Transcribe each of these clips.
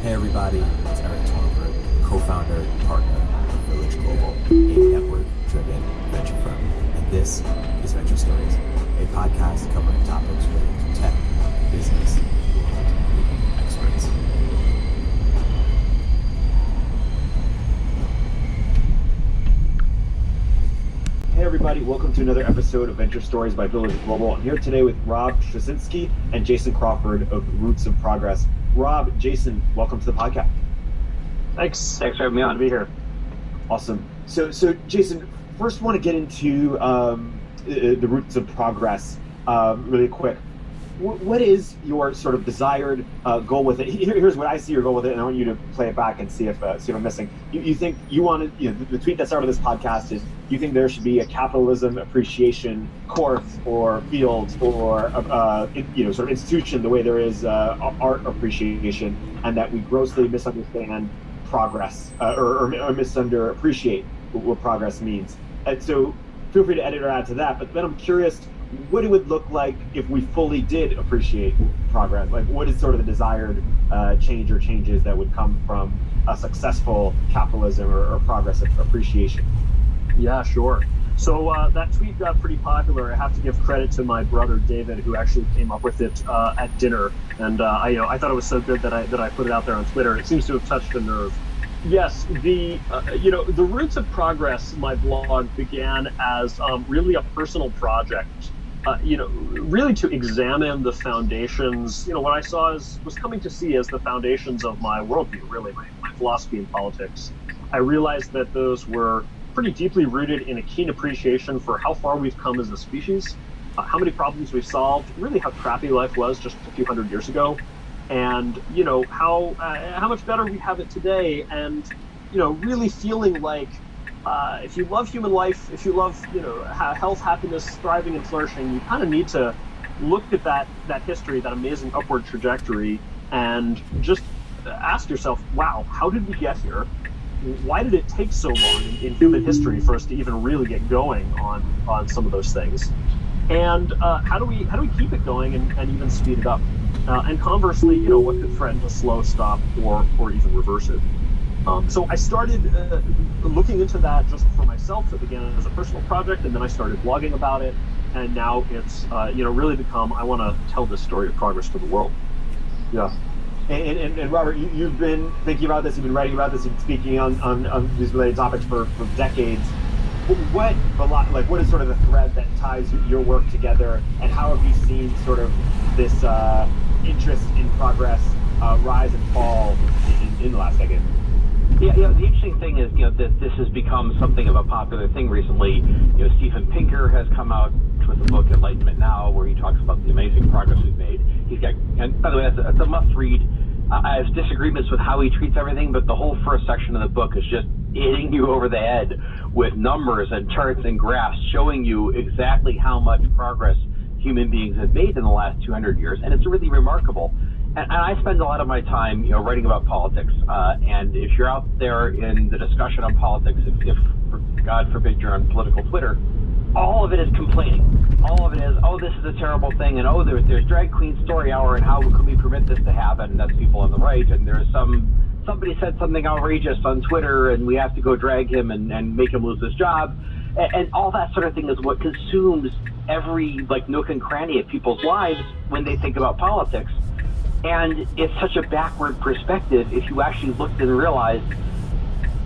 Hey everybody, it's Eric Tornberg, co-founder and partner of Village Global, a network-driven venture firm. And this is Venture Stories, a podcast covering topics related to tech, business, and leading experts. Hey everybody, welcome to another episode of Venture Stories by Village Global. I'm here today with Rob Straczynski and Jason Crawford of Roots of Progress. Rob, Jason, welcome to the podcast. Thanks for having me on. To be here. Awesome. So Jason, first want to get into the Roots of Progress really quick. What is your sort of desired goal with it? Here's what I see your goal with it, and I want you to play it back and see if I'm missing. You think you want to, the tweet that started this podcast is, you think there should be a capitalism appreciation course or field or sort of institution the way there is art appreciation, and that we grossly misunderstand progress or misunderappreciate what progress means. And so feel free to edit or add to that. But then I'm curious what it would look like if we fully did appreciate progress. Like, what is sort of the desired change or changes that would come from a successful capitalism or progress appreciation? Yeah, sure. So that tweet got pretty popular. I have to give credit to my brother David, who actually came up with it at dinner, and I thought it was so good that I put it out there on Twitter. It seems to have touched a nerve. Yes, the Roots of Progress, my blog, began as really a personal project. Really to examine the foundations, what I was coming to see as the foundations of my worldview, really my philosophy in politics. I realized that those were pretty deeply rooted in a keen appreciation for how far we've come as a species, how many problems we've solved, really how crappy life was just a few hundred years ago, and how much better we have it today, and really feeling like if you love human life, if you love health, happiness, thriving, and flourishing, you kind of need to look at that history, that amazing upward trajectory, and just ask yourself, wow, how did we get here? Why did it take so long in human history for us to even really get going on some of those things? And how do we keep it going and even speed it up? And conversely, what could threaten to slow, stop, or even reverse it? So I started looking into that just for myself. It began as a personal project, and then I started blogging about it. And now it's really become, I want to tell this story of progress to the world. Yeah. And Robert, you've been thinking about this, you've been writing about this, and speaking on these related topics for decades. What is sort of the thread that ties your work together, and how have you seen sort of this interest in progress rise and fall in the last decade? Yeah, the interesting thing is, that this has become something of a popular thing recently. Steven Pinker has come out with the book Enlightenment Now, where he talks about the amazing progress we've made. And by the way, that's a must-read. I have disagreements with how he treats everything, but the whole first section of the book is just hitting you over the head with numbers and charts and graphs showing you exactly how much progress human beings have made in the last 200 years, and it's really remarkable. And I spend a lot of my time, writing about politics. And if you're out there in the discussion on politics, if God forbid you're on political Twitter, all of it is complaining. All of it is, oh, this is a terrible thing, and oh, there's drag queen story hour, and how can we permit this to happen? And that's people on the right, and there's somebody said something outrageous on Twitter, and we have to go drag him and make him lose his job. And all that sort of thing is what consumes every nook and cranny of people's lives when they think about politics. And it's such a backward perspective if you actually looked and realized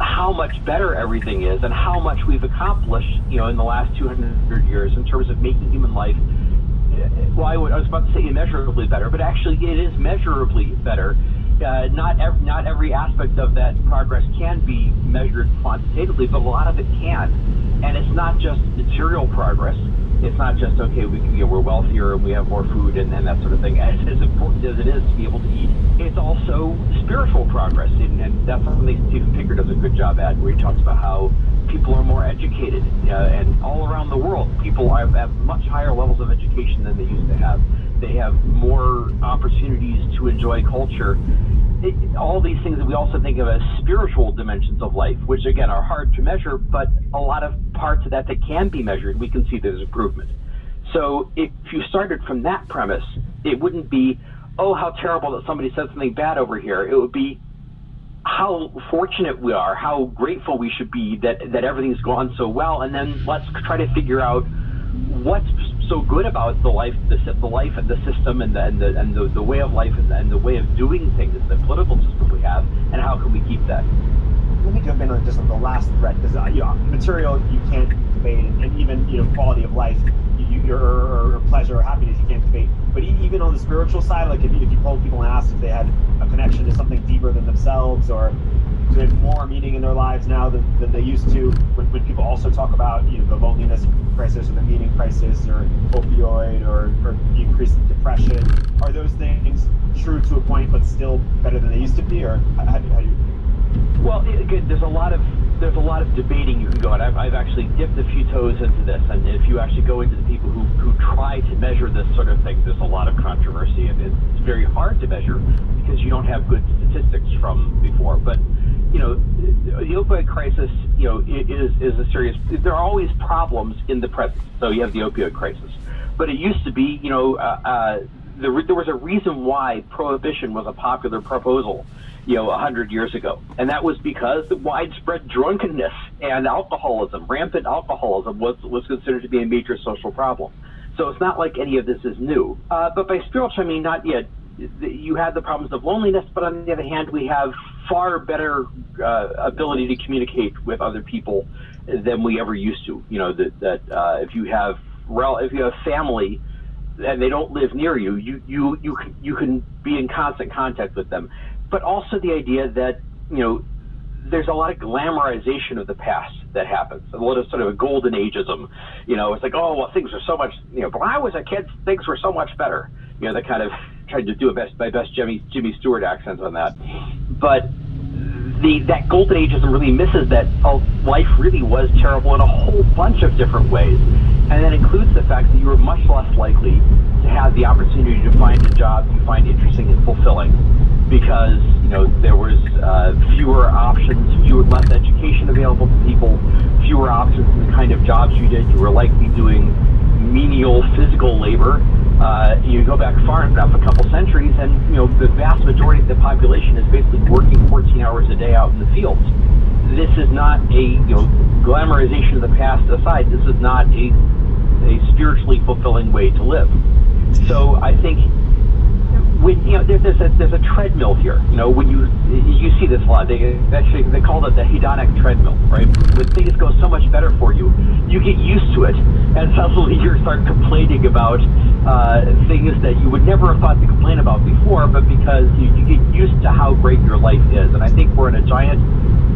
how much better everything is and how much we've accomplished, in the last 200 years in terms of making human life, well, I was about to say immeasurably better, but actually it is measurably better. Not every aspect of that progress can be measured quantitatively, but a lot of it can. And it's not just material progress. It's not just, okay, we're wealthier and we have more food and that sort of thing. As important as it is to be able to eat, it's also spiritual progress. And that's something Steven Pinker does a good job at, where he talks about how people are more educated. And all around the world, people have much higher levels of education than they used to have. They have more opportunities to enjoy culture. All these things that we also think of as spiritual dimensions of life, which again are hard to measure, but a lot of parts of that can be measured, we can see there's improvement. So if you started from that premise, it wouldn't be, oh, how terrible that somebody said something bad over here. It would be, how fortunate we are, how grateful we should be that everything's gone so well, and then let's try to figure out what's so good about the life and the system and the way of life and the way of doing things, the political system we have, and how can we keep that? Let me jump in on just on the last thread, because material you can't debate, and even quality of life, or pleasure or happiness you can't debate. But even on the spiritual side, like if you polled people and asked if they had a connection to something deeper than themselves, or do they have more meaning in their lives now than they used to, when people also talk about the loneliness crisis or the meaning crisis or opioid or the increase in depression, are those things true to a point but still better than they used to be, or how do you? Well, there's a lot of debating you can go on. I've actually dipped a few toes into this, and if you actually go into the people who try to measure this sort of thing, there's a lot of controversy, and it's very hard to measure because you don't have good statistics from before. But the opioid crisis, is a serious. There are always problems in the present. So you have the opioid crisis, but it used to be, there was a reason why prohibition was a popular proposal 100 years ago. And that was because the widespread drunkenness and alcoholism, rampant alcoholism, was considered to be a major social problem. So it's not like any of this is new. But by spiritual, I mean, not yet. You have the problems of loneliness, but on the other hand, we have far better ability to communicate with other people than we ever used to. If you have family and they don't live near you, you can be in constant contact with them. But also the idea that, there's a lot of glamorization of the past that happens. A lot of sort of a golden ageism. It's like, oh, well, things are so much, but when I was a kid, things were so much better. They kind of tried to do my best Jimmy Stewart accent on that. But that golden ageism really misses that life really was terrible in a whole bunch of different ways. And that includes the fact that you were much less likely to have the opportunity to find a job you find interesting and fulfilling, because there was fewer options, less education available to people, fewer options in the kind of jobs you did. You were likely doing menial physical labor. You go back far enough, a couple centuries, and the vast majority of the population is basically working 14 hours a day out in the fields. This is not a glamorization of the past aside. This is not a spiritually fulfilling way to live. So I think there's a treadmill here. When you see this a lot, they call it the hedonic treadmill, right? When things go so much better for you, you get used to it, and suddenly you start complaining about things that you would never have thought to complain about before, but because you get used to how great your life is. And I think we're in a giant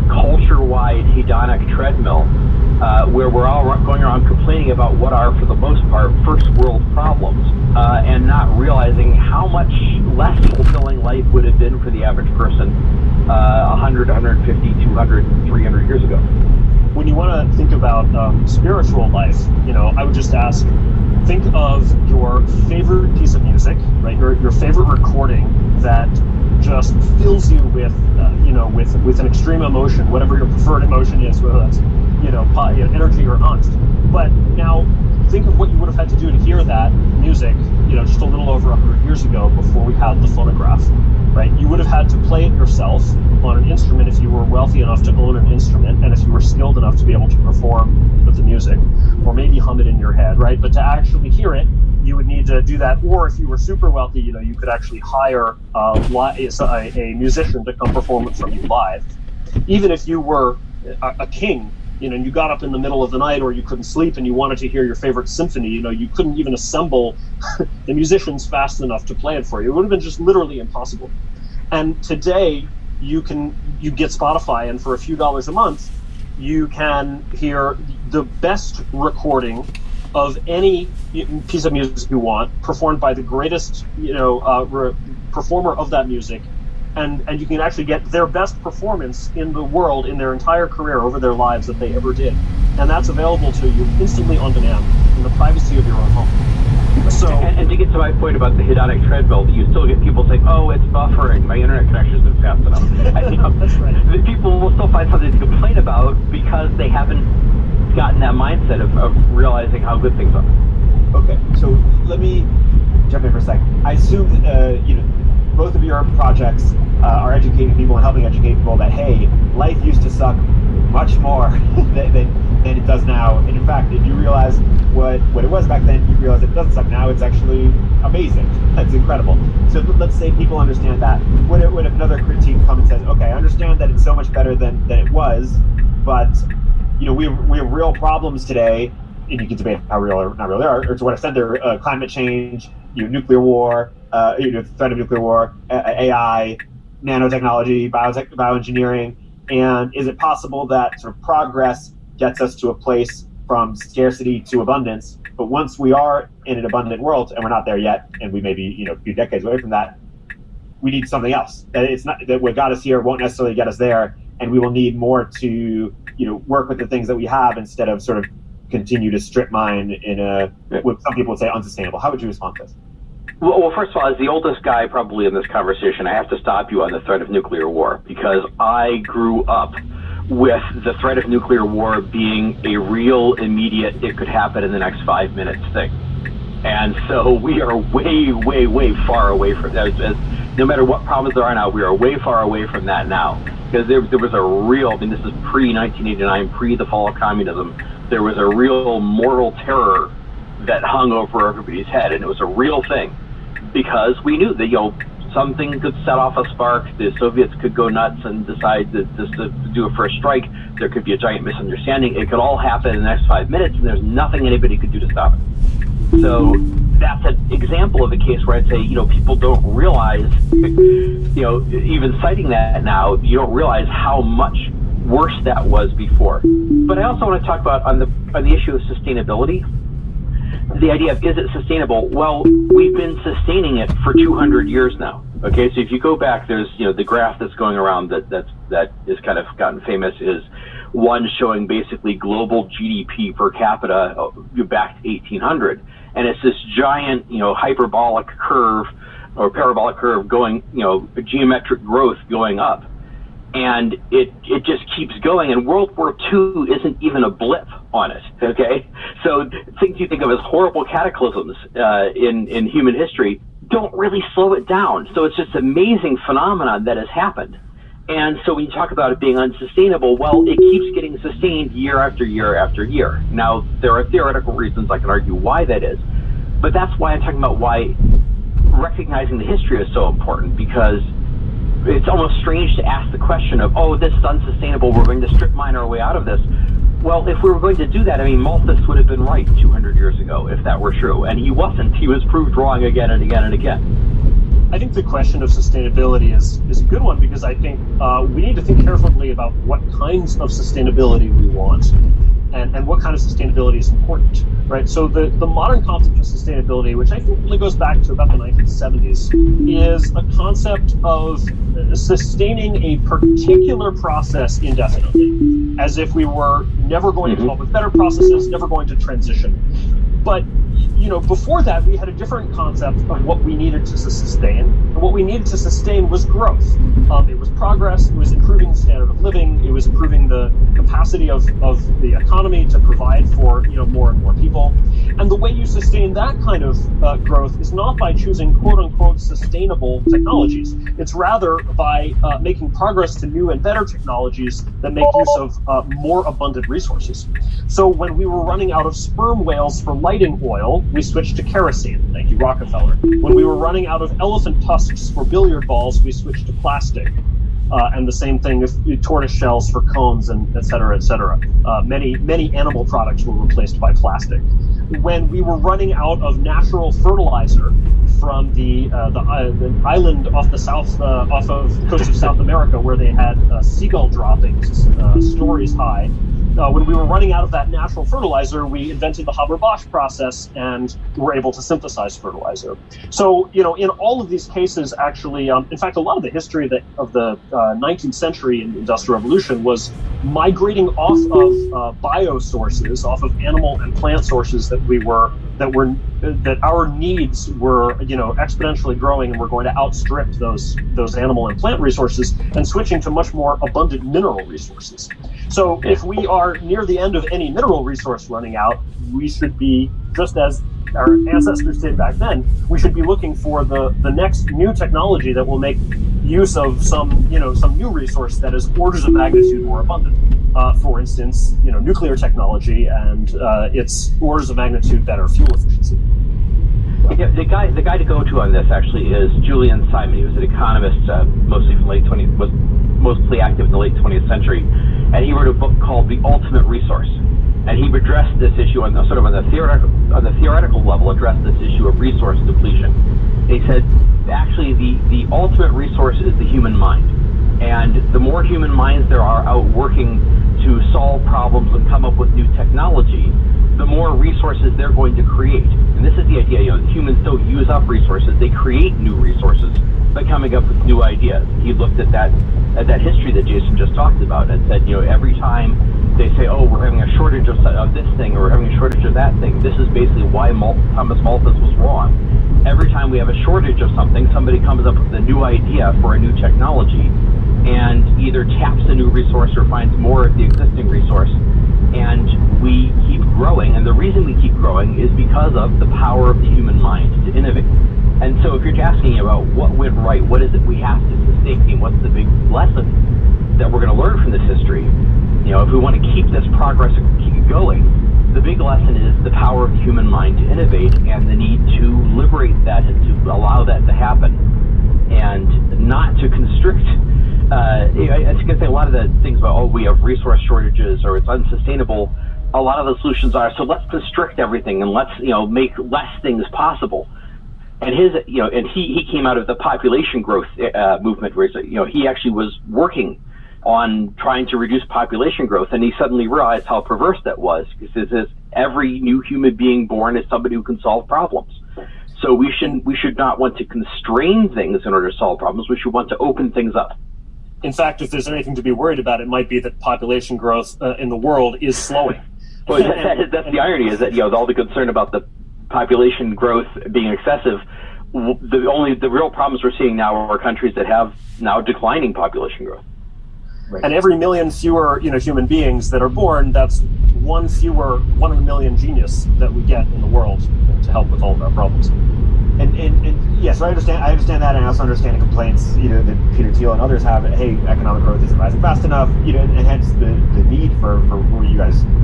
culture-wide hedonic treadmill where we're all going around complaining about what are, for the most part, first world problems, and not realizing how much less fulfilling life would have been for the average person 100, 150, 200, 300 years ago. When you want to think about spiritual life, I would just ask, think of your favorite piece of music, right? Your favorite recording that just fills you with, with an extreme emotion, whatever your preferred emotion is, whether that's, energy or angst. But now think of what you would have had to do to hear that music, just a little over 100 years ago before we had the phonograph, right? You would have had to play it yourself on an instrument if you were wealthy enough to own an instrument, and if you were skilled enough to be able to perform with the music, or maybe hum it in your head, right? But to actually hear it, you would need to do that. Or if you were super wealthy, you could actually hire a musician to come perform it from you live. Even if you were a king, and you got up in the middle of the night, or you couldn't sleep and you wanted to hear your favorite symphony, you couldn't even assemble the musicians fast enough to play it for you. It would have been just literally impossible. And today you get Spotify, and for a few dollars a month, you can hear the best recording of any piece of music you want, performed by the greatest, performer of that music, and you can actually get their best performance in the world in their entire career over their lives that they ever did, and that's available to you instantly on demand in the privacy of your own home. So, and to get to my point about the hedonic treadmill, you still get people saying, "Oh, it's buffering. My internet connection isn't fast enough." That's right. People will still find something to complain about because they haven't gotten that mindset of realizing how good things are. Okay, so let me jump in for a second. I assume both of your projects are educating people and helping educate people that, hey, life used to suck much more than it does now. And in fact, if you realize what it was back then, you realize it doesn't suck now. It's actually amazing. That's incredible. So let's say people understand that. What if another critique comes and says, okay, I understand that it's so much better than it was, but we have real problems today, and you can debate how real or not real they are, or to what extent they're climate change, nuclear war, threat of nuclear war, AI, nanotechnology, bioengineering, and is it possible that sort of progress gets us to a place from scarcity to abundance, but once we are in an abundant world, and we're not there yet, and we may be a few decades away from that, we need something else. That it's not that what got us here won't necessarily get us there, and we will need more to work with the things that we have instead of sort of continue to strip mine in what some people would say unsustainable. How would you respond to this? Well, first of all, as the oldest guy probably in this conversation, I have to stop you on the threat of nuclear war, because I grew up with the threat of nuclear war being a real, immediate, it could happen in the next 5 minutes thing. And so we are way, way, way far away from that. No matter what problems there are now, we are way far away from that now. Because there was a real, this is pre-1989, pre the fall of communism, there was a real moral terror that hung over everybody's head, and it was a real thing. Because we knew that, something could set off a spark, the Soviets could go nuts and decide to do a first strike, there could be a giant misunderstanding, it could all happen in the next 5 minutes, and there's nothing anybody could do to stop it. So that's an example of a case where I'd say, people don't realize, even citing that now, you don't realize how much worse that was before. But I also want to talk about on the issue of sustainability. The idea of, is it sustainable? Well, we've been sustaining it for 200 years now. Okay, so if you go back, there's the graph that's going around that is kind of gotten famous is one showing basically global GDP per capita back to 1800, and it's this giant hyperbolic curve or parabolic curve going geometric growth going up. And it just keeps going, and World War II isn't even a blip on it, okay? So things you think of as horrible cataclysms in human history don't really slow it down. So it's just an amazing phenomenon that has happened. And so when you talk about it being unsustainable, well, it keeps getting sustained year after year after year. Now, there are theoretical reasons I can argue why that is, but that's why I'm talking about why recognizing the history is so important, because it's almost strange to ask the question of, this is unsustainable, we're going to strip mine our way out of this. Well, if we were going to do that, Malthus would have been right 200 years ago, if that were true. And he wasn't. He was proved wrong again and again and again. I think the question of sustainability is a good one, because I think we need to think carefully about what kinds of sustainability we want and what kind of sustainability is important, right? So the modern concept of sustainability, which I think really goes back to about the 1970s, is a concept of sustaining a particular process indefinitely, as if we were never going to come up with better processes, never going to transition. But before that, we had a different concept of what we needed to sustain. And what we needed to sustain was growth. It was progress. It was improving the standard of living. It was improving the capacity of the economy to provide for more and more people. And the way you sustain that kind of growth is not by choosing quote unquote sustainable technologies. It's rather by making progress to new and better technologies that make use of more abundant resources. So when we were running out of sperm whales for lighting oil, we switched to kerosene. Thank you, Rockefeller. When we were running out of elephant tusks for billiard balls, we switched to plastic. And the same thing with tortoise shells for cones, and et cetera, et cetera. Many animal products were replaced by plastic. When we were running out of natural fertilizer from the island off the coast of South America, where they had seagull droppings, stories high, when we were running out of that natural fertilizer, we invented the Haber-Bosch process and were able to synthesize fertilizer. So, in all of these cases, actually, in fact, a lot of the history of the 19th century in the Industrial Revolution was migrating off of biosources, off of animal and plant sources that our needs were, exponentially growing, and we're going to outstrip those animal and plant resources, and switching to much more abundant mineral resources. So if we are near the end of any mineral resource running out, we should be just as our ancestors did back then, we should be looking for the next new technology that will make use of some new resource that is orders of magnitude more abundant. For instance, nuclear technology and its orders of magnitude better fuel efficiency. Yeah, the guy to go to on this actually is Julian Simon. He was an economist, mostly mostly active in the late 20th century, and he wrote a book called The Ultimate Resource. And he addressed this issue on the theoretical level, addressed this issue of resource depletion. And he said, actually, the ultimate resource is the human mind. And the more human minds there are out working to solve problems and come up with new technology, the more resources they're going to create. And this is the idea, humans don't use up resources, they create new resources by coming up with new ideas. He looked at that history that Jason just talked about and said, every time they say, oh, we're having a shortage of this thing or we're having a shortage of that thing, this is basically why Thomas Malthus was wrong. Every time we have a shortage of something, somebody comes up with a new idea for a new technology and either taps a new resource or finds more of the existing resource. And we keep growing, and the reason we keep growing is because of the power of the human mind to innovate. And so if you're asking about what went right, what is it we have to sustain, what's the big lesson that we're going to learn from this history, if we want to keep this progress and keep it going, the big lesson is the power of the human mind to innovate and the need to liberate that and to allow that to happen and not to constrict. I was going to say a lot of the things about, we have resource shortages or it's unsustainable. A lot of the solutions are, so let's constrict everything and let's, make less things possible. And he came out of the population growth movement where he actually was working on trying to reduce population growth, and he suddenly realized how perverse that was, because every new human being born is somebody who can solve problems. So we should not want to constrain things in order to solve problems. We should want to open things up. In fact, if there's anything to be worried about, it might be that population growth in the world is slowing. Well, that's the irony, is that all the concern about the population growth being excessive, the real problems we're seeing now are countries that have now declining population growth. Right. And every million fewer, human beings that are born, that's one fewer, 1 in a million genius that we get in the world to help with all of our problems. And yes, so I understand that, and I also understand the complaints, that Peter Thiel and others have. Hey, economic growth isn't rising fast enough, and hence the need for the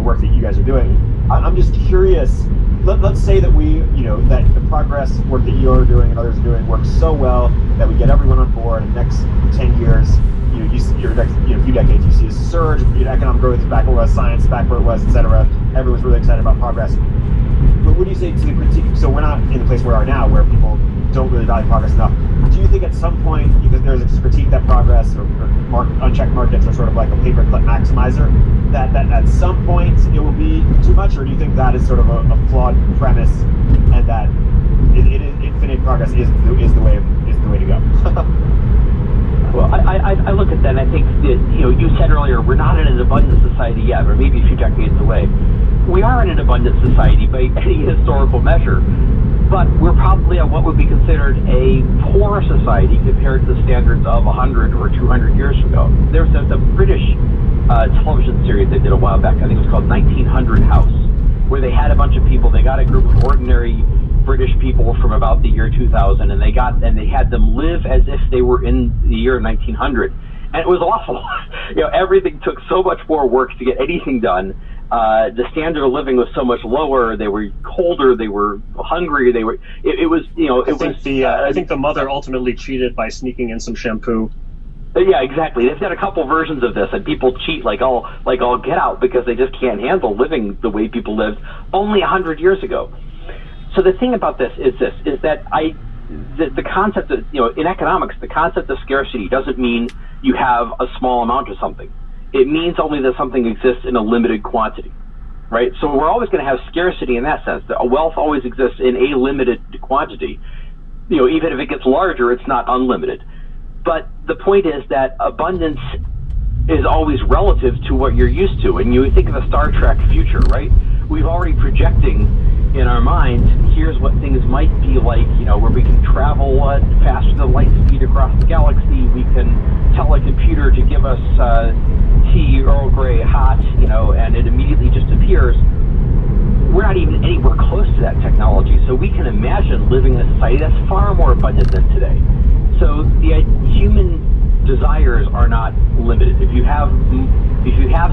work that you guys are doing. I'm just curious. Let's say that that the progress work that you're doing and others are doing works so well that we get everyone on board. In the next 10 years, few decades, you see a surge. Economic growth is back where it was, science back where it was, etc. Everyone's really excited about progress. But what do you say to the critique? So we're not in the place we are now, where people don't really value progress enough. Do you think at some point, because there's a critique that progress or unchecked markets are sort of like a paperclip maximizer, that at some point it will be too much, or do you think that is sort of a flawed premise, and that infinite progress is the way to go? Well, I look at that and I think that, you said earlier, we're not in an abundant society yet, or maybe a few decades away. We are in an abundant society by any historical measure, but we're probably at what would be considered a poor society compared to the standards of 100 or 200 years ago. There's a British television series they did a while back, I think it was called 1900 House, where they had a bunch of people, they got a group of ordinary British people from about the year 2000, and they had them live as if they were in the year 1900, and it was awful. Everything took so much more work to get anything done. The standard of living was so much lower. They were colder. They were hungry. I think the mother ultimately cheated by sneaking in some shampoo. Yeah, exactly. They've got a couple versions of this, and people cheat like all get out because they just can't handle living the way people lived only 100 years ago. So the thing about this is that the concept of, in economics, the concept of scarcity doesn't mean you have a small amount of something. It means only that something exists in a limited quantity, right? So we're always going to have scarcity in that sense. That wealth always exists in a limited quantity. Even if it gets larger, it's not unlimited. But the point is that abundance is always relative to what you're used to. And you think of the Star Trek future, right? We've already projecting in our minds, here's what things might be like, where we can travel faster than light speed across the galaxy. We can tell a computer to give us tea, Earl Grey, hot, and it immediately just appears. we're not even anywhere close to that technology. So we can imagine living in a society that's far more abundant than today. So the human desires are not limited. If you have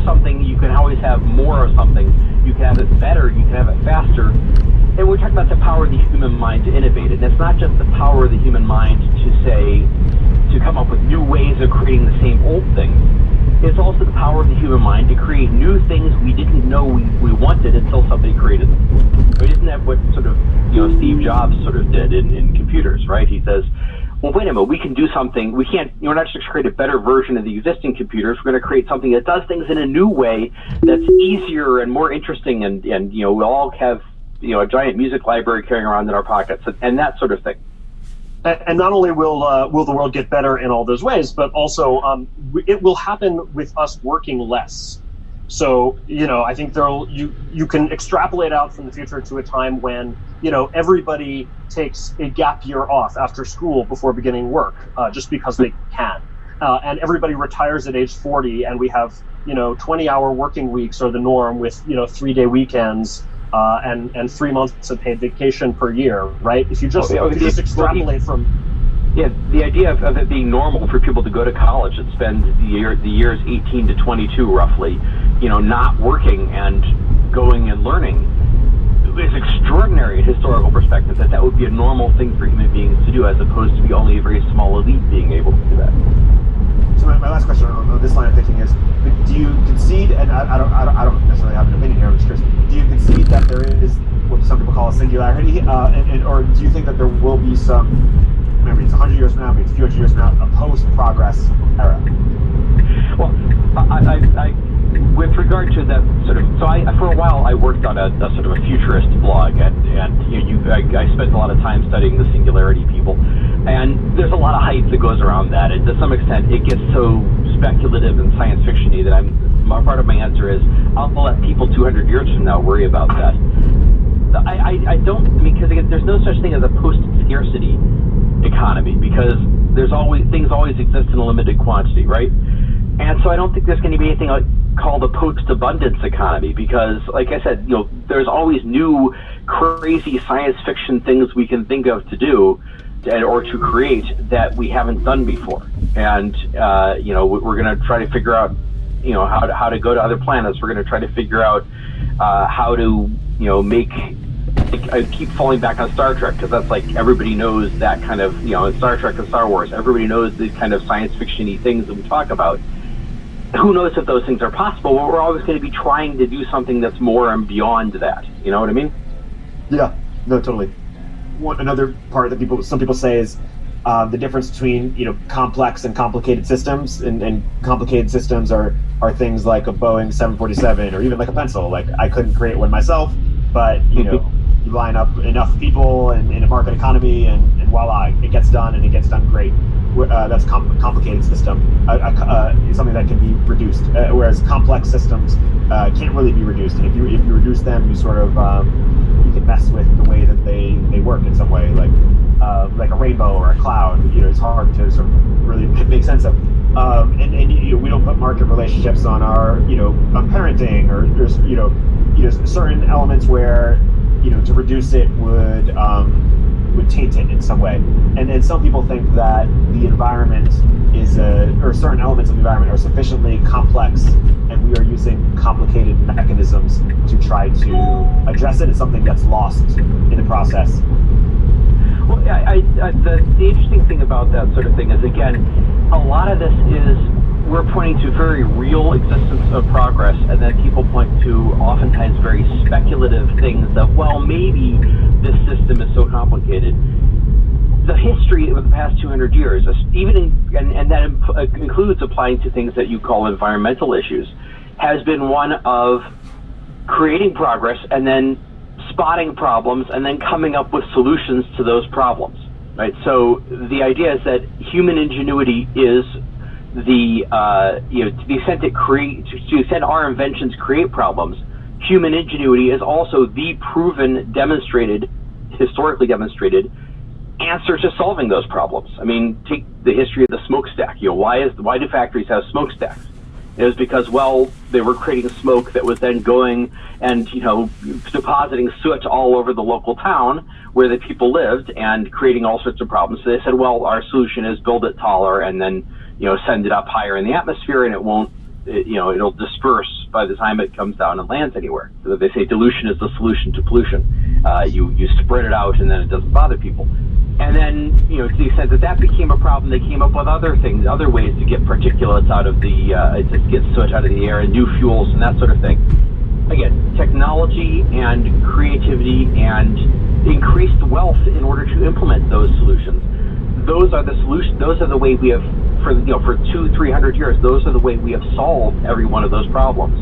something, you can always have more of something. You can have it better. You can have it faster. And we're talking about the power of the human mind to innovate. And it's not just the power of the human mind to come up with new ways of creating the same old things. It's also the power of the human mind to create new things we didn't know we wanted until somebody created them. But isn't that what sort of Steve Jobs sort of did in computers, right? He says, well, wait a minute, we can do something. We can't, we're not just create a better version of the existing computers. We're going to create something that does things in a new way that's easier and more interesting, and we'll all have a giant music library carrying around in our pockets, and that sort of thing. And not only will the world get better in all those ways, but also it will happen with us working less. So I think you can extrapolate out from the future to a time when everybody takes a gap year off after school before beginning work, just because they can, and everybody retires at age 40, and we have 20-hour working weeks are the norm with 3-day weekends. And 3 months of paid vacation per year, right? If you just extrapolate from... Yeah, the idea of it being normal for people to go to college and spend the years 18 to 22 roughly, not working and going and learning is extraordinary in historical perspective, that would be a normal thing for human beings to do, as opposed to be only a very small elite being able to do that. So my last question on this line of thinking is, do you concede, and I don't necessarily have an opinion here, I'm just curious, do you concede that there is what some people call a singularity, or do you think that there will be some, maybe it's 100 years from now, maybe it's a few hundred years from now, a post-progress era? Well, I with regard to that sort of, so for a while I worked on a sort of a futurist blog, and I spent a lot of time studying the singularity people, and there's a lot of hype that goes around that, and to some extent it gets so speculative and science fiction-y that part of my answer is I'll let people 200 years from now worry about that. Because again, there's no such thing as a post-scarcity economy, because things always exist in a limited quantity, right? And so I don't think there's going to be anything called a post-abundance economy, because, like I said, there's always new, crazy science fiction things we can think of to do or to create that we haven't done before. And we're going to try to figure out, how to go to other planets. We're going to try to figure out how to, make. I keep falling back on Star Trek, because that's like everybody knows that kind of, in Star Trek and Star Wars, everybody knows these kind of science fiction-y things that we talk about. Who knows if those things are possible, but we're always going to be trying to do something that's more and beyond that. You know what I mean? Yeah, no, totally. Another part that some people say is the difference between complex and complicated systems, and complicated systems are things like a Boeing 747 or even like a pencil. Like, I couldn't create one myself, but you line up enough people in a market economy, and voila, it gets done, and it gets done great. That's a complicated system, something that can be reduced, whereas complex systems can't really be reduced. And if you reduce them, you sort of you can mess with the way that they work in some way, like a rainbow or a cloud. It's hard to sort of really make sense of. And we don't put market relationships on our on parenting, or there's certain elements where to reduce it would taint it in some way. And some people think that the environment or certain elements of the environment are sufficiently complex, and we are using complicated mechanisms to try to address it. It's something that's lost in the process. Well, the interesting thing about that sort of thing is, again, a lot of this is we're pointing to very real existence of progress, and then people point to oftentimes very speculative things that, well, maybe this system is so complicated. The history of the past 200 years, and that includes applying to things that you call environmental issues, has been one of creating progress and then spotting problems and then coming up with solutions to those problems, right? So the idea is that human ingenuity is to the extent our inventions create problems, human ingenuity is also the proven, historically demonstrated answer to solving those problems. I mean, take the history of the smokestack. Why do factories have smokestacks? It was because, well, they were creating smoke that was then going and, depositing soot all over the local town where the people lived and creating all sorts of problems. So they said, well, our solution is build it taller and then, send it up higher in the atmosphere, and it won't, it'll disperse by the time it comes down and lands anywhere. So they say dilution is the solution to pollution. You spread it out and then it doesn't bother people. And then, to the extent that became a problem, they came up with other things, other ways to get particulates out of to get soot out of the air and new fuels and that sort of thing. Again, technology and creativity and increased wealth in order to implement those solutions. Those are the solutions. Those are the way we have, for 200-300 years, those are the way we have solved every one of those problems.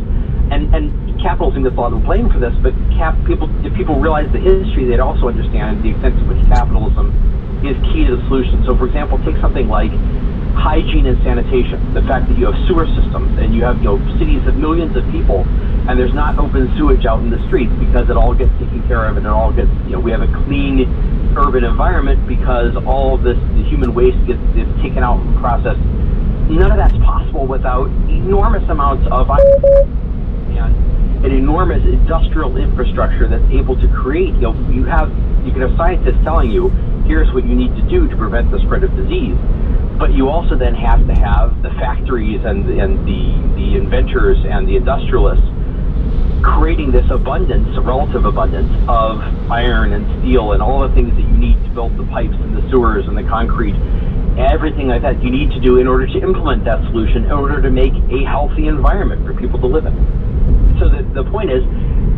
And capitalism gets a lot of blame for this, but if people realize the history, they'd also understand the extent to which capitalism is key to the solution. So, for example, take something like hygiene and sanitation. The fact that you have sewer systems and you have cities of millions of people, and there's not open sewage out in the streets because it all gets taken care of and it all gets we have a clean urban environment because all of the human waste is taken out and processed. None of that's possible without enormous amounts of and an enormous industrial infrastructure that's able to create. You can have scientists telling you, here's what you need to do to prevent the spread of disease. But you also then have to have the factories and the inventors and the industrialists creating this abundance, a relative abundance of iron and steel and all the things that you need to build the pipes and the sewers and the concrete, everything like that you need to do in order to implement that solution, in order to make a healthy environment for people to live in. So the point is,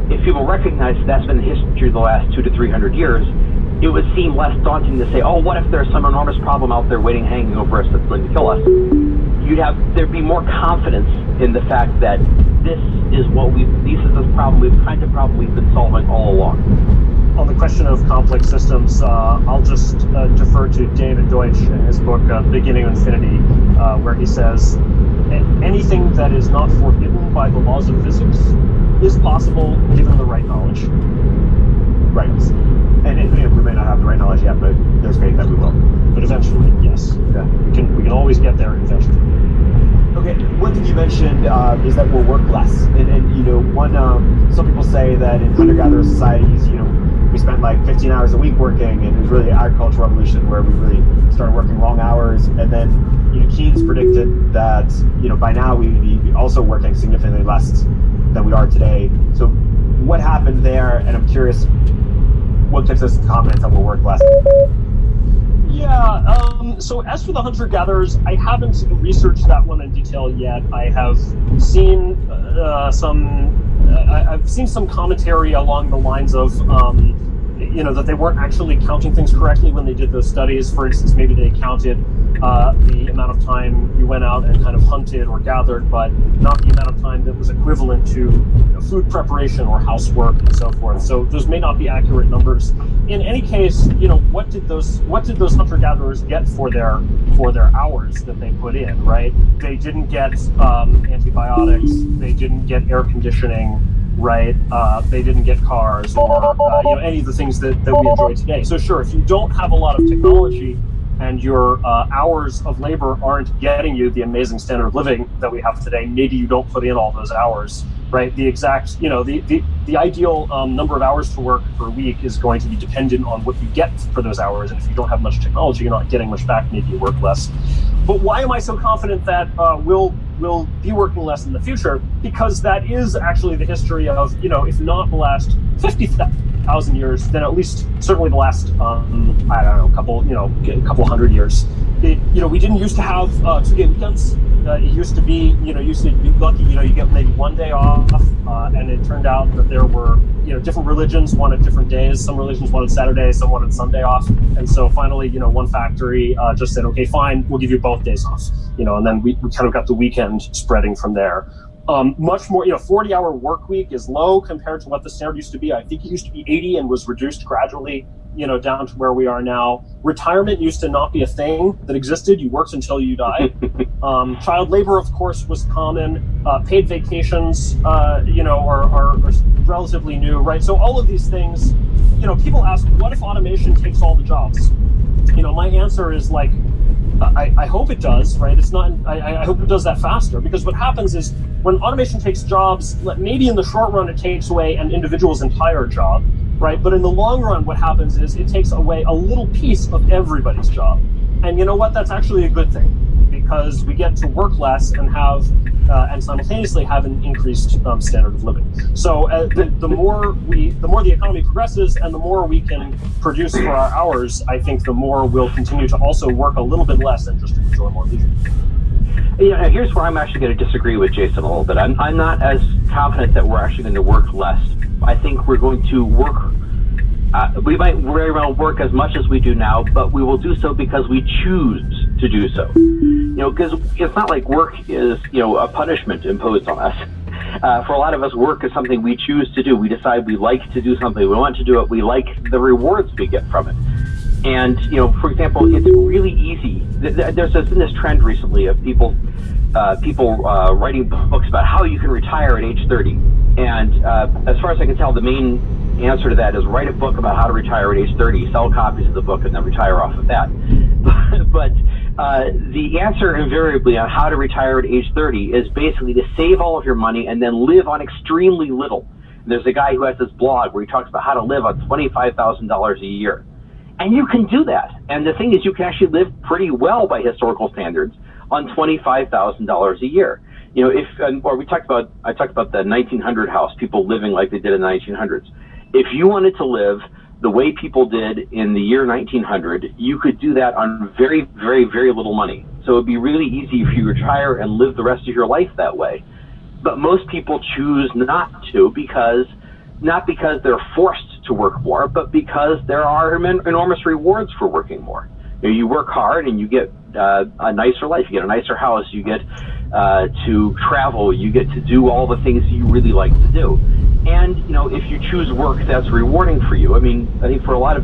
if people recognize that's been the history of the last 200 to 300 years, it would seem less daunting to say, oh, what if there's some enormous problem out there hanging over us that's going to kill us? There'd be more confidence in the fact that this is the kind of problem we've been solving all along. On the question of complex systems, I'll just defer to David Deutsch in his book, Beginning of Infinity, where he says, anything that is not forbidden by the laws of physics is possible given the right knowledge. Right. And we may not have the right knowledge yet, but there's faith that we will. But eventually, yes. Yeah. We can always get there eventually. Okay, one thing you mentioned is that we'll work less. Some people say that in hunter-gatherer societies, we spent like 15 hours a week working, and it was really the agricultural revolution where we really started working long hours. And then, Keynes predicted that, by now we'd be also working significantly less than we are today. So what happened there? And I'm curious, what gives us confidence that we'll work less? Yeah, so as for the hunter-gatherers, I haven't researched that one in detail yet. I have seen I've seen some commentary along the lines of, that they weren't actually counting things correctly when they did those studies. For instance, maybe they counted the amount of time you went out and kind of hunted or gathered, but not the amount of time that was equivalent to food preparation or housework and so forth. So those may not be accurate numbers. In any case, what did those hunter-gatherers get for their hours that they put in, right? They didn't get antibiotics, they didn't get air conditioning, right? They didn't get cars or any of the things that we enjoy today. So sure, if you don't have a lot of technology and your hours of labor aren't getting you the amazing standard of living that we have today, maybe you don't put in all those hours, right? The exact, the ideal number of hours to work per week is going to be dependent on what you get for those hours. And if you don't have much technology, you're not getting much back, maybe you work less. But why am I so confident that we'll be working less in the future? Because that is actually the history of, if not the last 50,000 years, then at least certainly the last, couple hundred years. We didn't used to have 2-day weekends. It used to be, used to be lucky, you get maybe one day off, and it turned out that there were, different religions wanted different days. Some religions wanted Saturday, some wanted Sunday off. And so finally, one factory just said, okay, fine, we'll give you both days off, and then we kind of got the weekend spreading from there. Much more, 40-hour work week is low compared to what the standard used to be. I think it used to be 80 and was reduced gradually, down to where we are now. Retirement used to not be a thing that existed. You worked until you died. Child labor, of course, was common. Paid vacations, are relatively new, right? So all of these things, people ask, what if automation takes all the jobs? My answer is I hope it does, right? It's not. I hope it does that faster, because what happens is when automation takes jobs, maybe in the short run it takes away an individual's entire job, right? But in the long run, what happens is it takes away a little piece of everybody's job. And you know what? That's actually a good thing, because we get to work less and have, and simultaneously have an increased standard of living. So the more the economy progresses and the more we can produce for our hours, I think the more we'll continue to also work a little bit less and just enjoy more leisure. Yeah, here's where I'm actually going to disagree with Jason a little bit. I'm not as confident that we're actually going to work less. I think we're going to work. We might very well work as much as we do now, but we will do so because we choose to do so. Because it's not like work is, a punishment imposed on us. For a lot of us, work is something we choose to do. We decide we like to do something. We want to do it. We like the rewards we get from it. And, for example, it's really easy. There's been this trend recently of people writing books about how you can retire at age 30. And as far as I can tell, the main answer to that is write a book about how to retire at age 30, sell copies of the book, and then retire off of that. But the answer invariably on how to retire at age 30 is basically to save all of your money and then live on extremely little. There's a guy who has this blog where he talks about how to live on $25,000 a year. And you can do that. And the thing is, you can actually live pretty well by historical standards on $25,000 a year. I talked about the 1900 house, people living like they did in the 1900s. If you wanted to live the way people did in the year 1900, you could do that on very, very, very little money. So it would be really easy if you retire and live the rest of your life that way. But most people choose not to, not because they're forced to work more, but because there are enormous rewards for working more. You work hard and you get a nicer life. You get a nicer house. You get to travel. You get to do all the things you really like to do. And, if you choose work that's rewarding for you, I think for a lot of,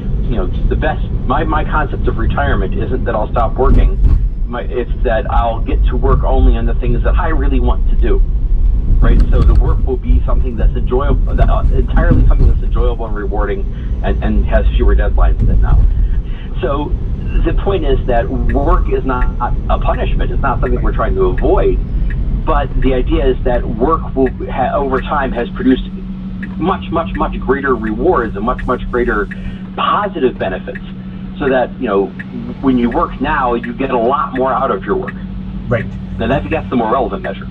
the best, my concept of retirement isn't that I'll stop working. It's that I'll get to work only on the things that I really want to do. Right? So the work will be something that's enjoyable, entirely something that's enjoyable and rewarding and has fewer deadlines than now. So the point is that work is not a punishment. It's not something we're trying to avoid. But the idea is that work will, over time, has produced much, much, much greater rewards and much, much greater positive benefits. So that, when you work now, you get a lot more out of your work. Right. And that's the more relevant measure.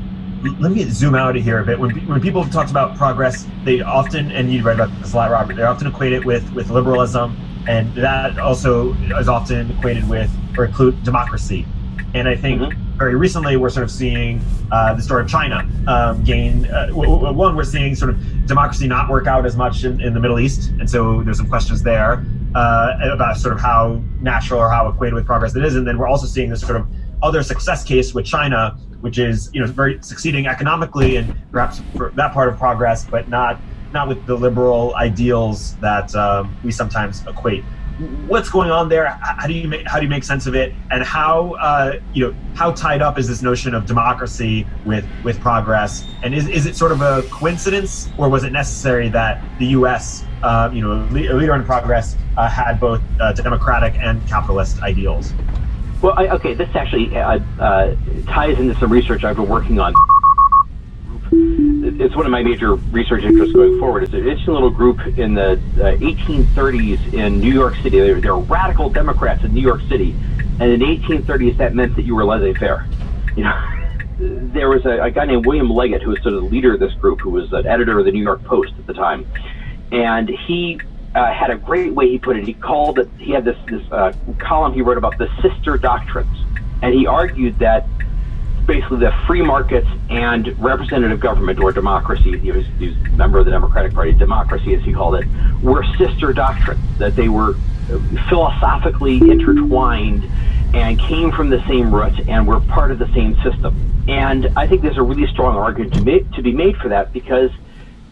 Let me zoom out of here a bit. When people talk about progress, they often, and you read about this a lot, Robert, they often equate it with liberalism, and that also is often equated with or include democracy. And I think very recently we're sort of seeing the story of China gain. One, we're seeing sort of democracy not work out as much in the Middle East, and so there's some questions there about sort of how natural or how equated with progress it is. And then we're also seeing this sort of other success case with China, which is very succeeding economically and perhaps for that part of progress, but not with the liberal ideals that we sometimes equate. What's going on there? How do you make sense of it? And how tied up is this notion of democracy with progress? And is it sort of a coincidence, or was it necessary that the U.S. A leader in progress had both democratic and capitalist ideals? Well, this actually ties into some research I've been working on. It's one of my major research interests going forward. It's an interesting little group in the 1830s in New York City. They're radical Democrats in New York City, and in the 1830s that meant that you were laissez-faire. There was a guy named William Leggett who was sort of the leader of this group, who was an editor of the New York Post at the time, and he had a great way he put it. He had this column he wrote about the sister doctrines, and he argued that basically the free markets and representative government, or democracy, he was a member of the Democratic Party, democracy as he called it, were sister doctrines, that they were philosophically intertwined and came from the same root and were part of the same system. And I think there's a really strong argument to be made for that, because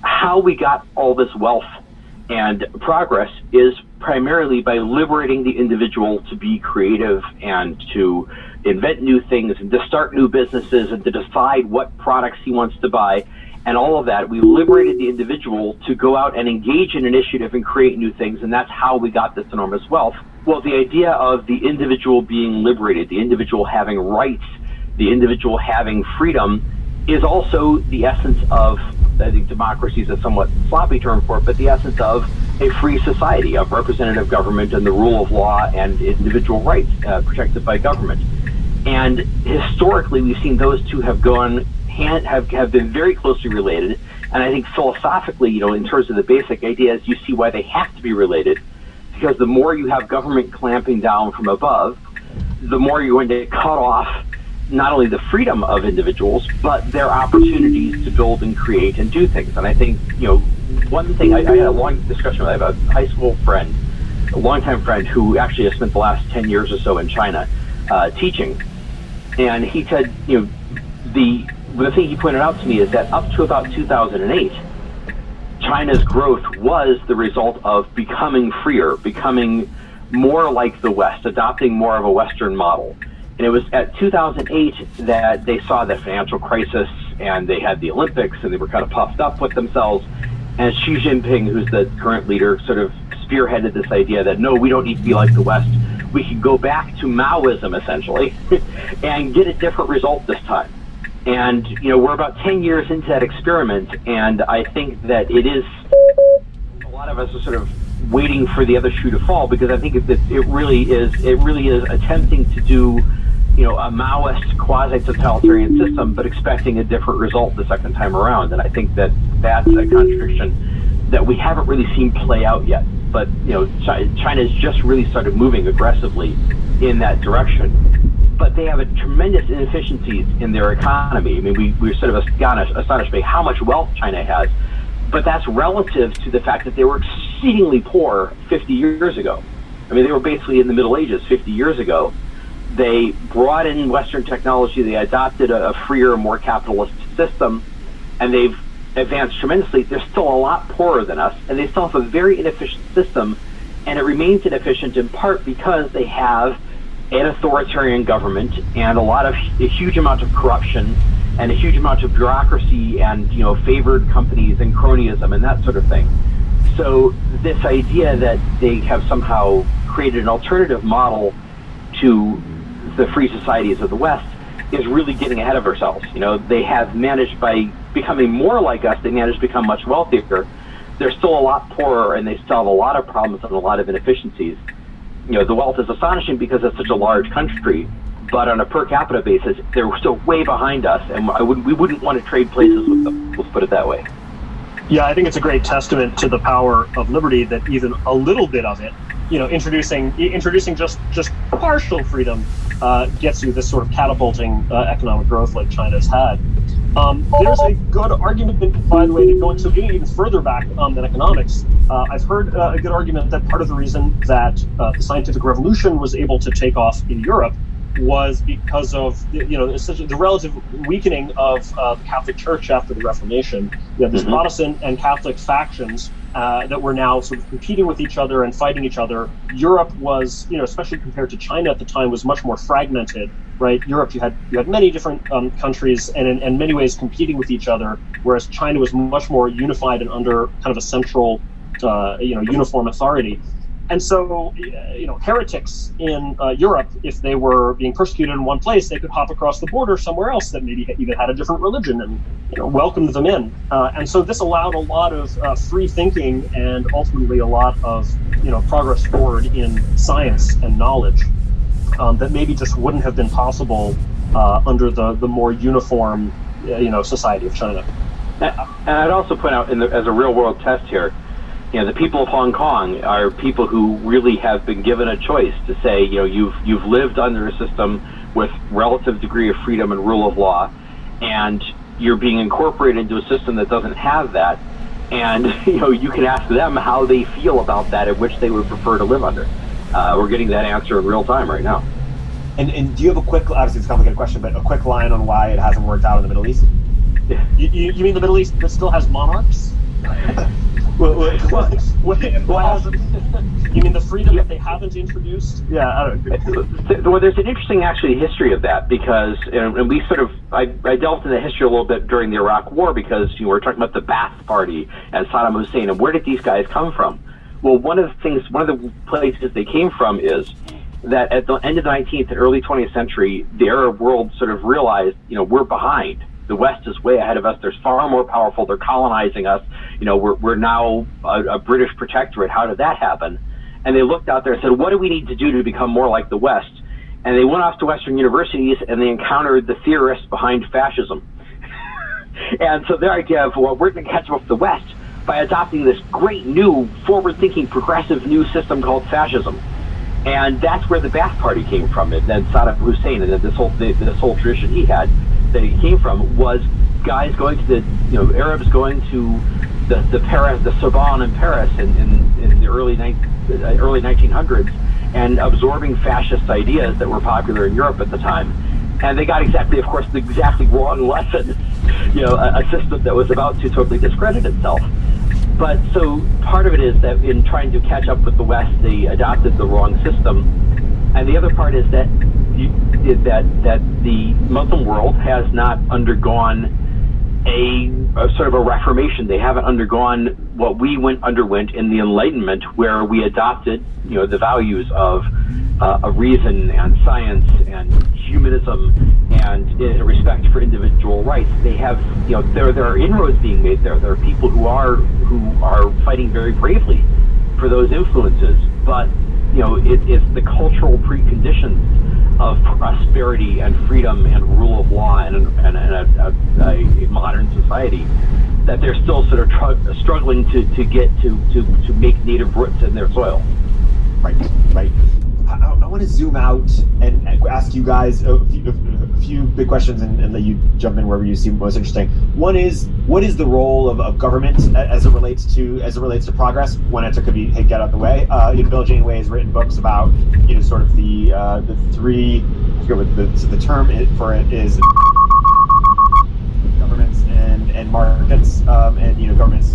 how we got all this wealth and progress is primarily by liberating the individual to be creative and to invent new things and to start new businesses and to decide what products he wants to buy. and all of that. We liberated the individual to go out and engage in initiative and create new things, and that's how we got this enormous wealth. Well, the idea of the individual being liberated, the individual having rights, the individual having freedom is also the essence of, I think democracy is a somewhat sloppy term for it, but the essence of a free society, of representative government and the rule of law and individual rights protected by government. And historically, we've seen those two have have been very closely related. And I think philosophically, in terms of the basic ideas, you see why they have to be related. Because the more you have government clamping down from above, the more you're going to cut off not only the freedom of individuals, but their opportunities to build and create and do things. And I think, one thing, I had a long discussion with a high school friend, a longtime friend who actually has spent the last 10 years or so in China teaching. And he said, the thing he pointed out to me is that up to about 2008, China's growth was the result of becoming freer, becoming more like the West, adopting more of a Western model. And it was at 2008 that they saw the financial crisis, and they had the Olympics, and they were kind of puffed up with themselves. And Xi Jinping, who's the current leader, sort of spearheaded this idea that, no, we don't need to be like the West. We can go back to Maoism, essentially, and get a different result this time. And, we're about 10 years into that experiment, and I think that it is, a lot of us are sort of waiting for the other shoe to fall, because I think it really is attempting to do, a Maoist quasi-totalitarian system, but expecting a different result the second time around. And I think that that's a contradiction that we haven't really seen play out yet. But, China's just really started moving aggressively in that direction. But they have a tremendous inefficiencies in their economy. I mean, we're sort of astonished by how much wealth China has, but that's relative to the fact that they were exceedingly poor 50 years ago. I mean, they were basically in the Middle Ages 50 years ago. They brought in Western technology, they adopted a freer, more capitalist system, and they've advanced tremendously. They're still a lot poorer than us, and they still have a very inefficient system, and it remains inefficient in part because they have an authoritarian government and a huge amount of corruption and a huge amount of bureaucracy and, favored companies and cronyism and that sort of thing. So this idea that they have somehow created an alternative model to the free societies of the West is really getting ahead of ourselves. They have managed, by becoming more like us, they managed to become much wealthier. They're still a lot poorer, and they still have a lot of problems and a lot of inefficiencies. The wealth is astonishing because it's such a large country, but on a per capita basis, they're still way behind us, and we wouldn't want to trade places with them. Let's put it that way. Yeah, I think it's a great testament to the power of liberty that even a little bit of it, introducing just partial freedom gets you this sort of catapulting economic growth like China's had. There's a good argument, by the way, that getting even further back than economics. I've heard a good argument that part of the reason that the scientific revolution was able to take off in Europe was because of the relative weakening of the Catholic Church after the Reformation. You have these Protestant and Catholic factions that were now sort of competing with each other and fighting each other. Europe was, especially compared to China at the time, was much more fragmented. Right, Europe, you had many different countries and in many ways competing with each other, whereas China was much more unified and under kind of a central, uniform authority. And so, heretics in Europe, if they were being persecuted in one place, they could hop across the border somewhere else that maybe even had a different religion and welcomed them in. And so this allowed a lot of free thinking and ultimately a lot of progress forward in science and knowledge that maybe just wouldn't have been possible under the more uniform society of China. And I'd also point out, as a real world test here, the people of Hong Kong are people who really have been given a choice to say, you've lived under a system with relative degree of freedom and rule of law, and you're being incorporated into a system that doesn't have that. And you can ask them how they feel about that, and which they would prefer to live under. We're getting that answer in real time right now. And do you have a quick, obviously it's a complicated question, but a quick line on why it hasn't worked out in the Middle East? You mean the Middle East that still has monarchs? You mean the freedom that they haven't introduced? Yeah, I don't know. Well, there's an interesting, actually, history of that because, and we sort of, I delved into history a little bit during the Iraq War because we're talking about the Ba'ath Party and Saddam Hussein, and where did these guys come from? Well, one of the places they came from is that at the end of the 19th and early 20th century, the Arab world sort of realized, we're behind. The West is way ahead of us. They're far more powerful. They're colonizing us. We're now a British protectorate. How did that happen? And they looked out there and said, what do we need to do to become more like the West? And they went off to Western universities and they encountered the theorists behind fascism. And so their idea of, well, we're going to catch up with the West by adopting this great new, forward-thinking, progressive new system called fascism. And that's where the Ba'ath Party came from. And then Saddam Hussein and this whole tradition he had that he came from was guys going to Arabs going to the Paris, the Sorbonne in Paris in the early 1900s and absorbing fascist ideas that were popular in Europe at the time. And they got exactly wrong lesson, a system that was about to totally discredit itself. But so part of it is that in trying to catch up with the West, they adopted the wrong system. And the other part is that that the Muslim world has not undergone a sort of a reformation. They haven't undergone what we underwent in the Enlightenment, where we adopted, the values of reason and science and humanism and respect for individual rights. They have, there are inroads being made there. There are people who are fighting very bravely for those influences, but it's the cultural preconditions of prosperity and freedom and rule of law and a modern society that they're still sort of struggling to get to make native roots in their soil. Right. I want to zoom out and ask you guys a few big questions and let you jump in wherever you see most interesting. One is, what is the role of government as it relates to progress? One answer could be, hey, get out the way. Bill Janeway has written books about sort of the three. I forget what the term for it is. Governments and markets, and government's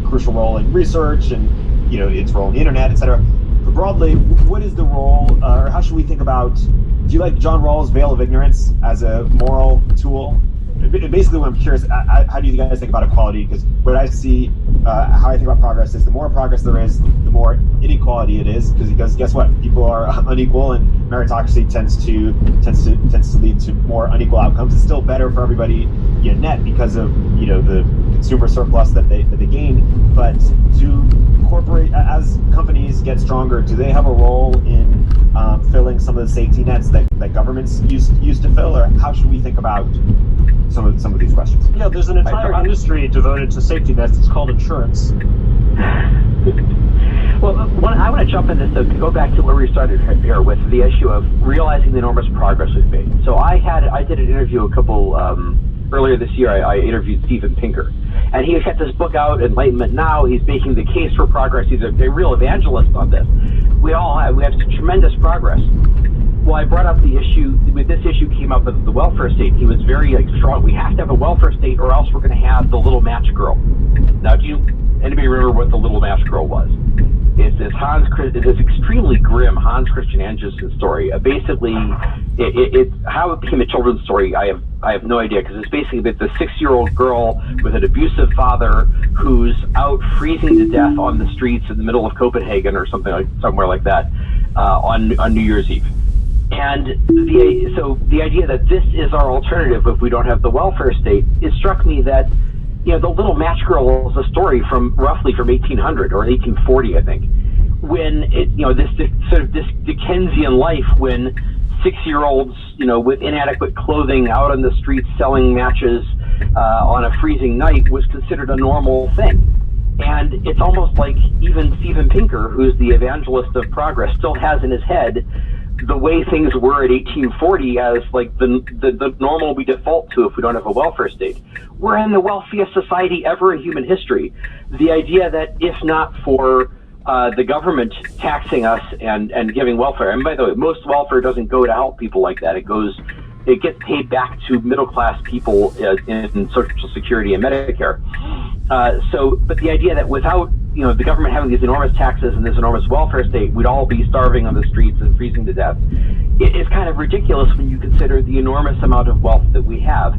crucial role in research and its role in the internet, etc. But broadly, what is the role, or how should we think about? Do you like John Rawls' veil of ignorance as a moral tool? Basically, what I'm curious, how do you guys think about equality? Because what I see, how I think about progress is the more progress there is, the more inequality it is. Because guess what? People are unequal, and meritocracy tends to lead to more unequal outcomes. It's still better for everybody, net because of the consumer surplus that they gain. But as companies get stronger, do they have a role in filling some of the safety nets that governments used to fill, or how should we think about some of these questions? Yeah, there's an entire industry devoted to safety nets. It's called insurance. Well, I want to jump in this to go back to where we started here with the issue of realizing the enormous progress we've made. So I did an interview earlier this year. I interviewed Steven Pinker, and he had this book out, Enlightenment Now. He's making the case for progress. He's a real evangelist on this. We have tremendous progress. Well, I brought up the issue, when this issue came up with the welfare state, he was very strong. We have to have a welfare state or else we're going to have the little match girl. Now, anybody remember what the little match girl was? It's this extremely grim Hans Christian Andersen story. Basically, it's how it became a children's story. I have no idea, because it's basically about the 6-year-old girl with an abusive father who's out freezing to death on the streets in the middle of Copenhagen or somewhere like that on New Year's Eve. And the idea that this is our alternative if we don't have the welfare state, it struck me that the little match girl is a story roughly from 1800 or 1840, I think, when this Dickensian life when 6-year-olds with inadequate clothing out on the streets selling matches on a freezing night was considered a normal thing. And it's almost like even Steven Pinker, who's the evangelist of progress, still has in his head the way things were at 1840 as like the normal we default to if we don't have a welfare state. We're in the wealthiest society ever in human history. The idea that if not for the government taxing us and giving welfare, and by the way, most welfare doesn't go to help people like that. It gets paid back to middle class people in Social Security and Medicare. But the idea that without the government having these enormous taxes and this enormous welfare state, we'd all be starving on the streets and freezing to death, it is kind of ridiculous when you consider the enormous amount of wealth that we have.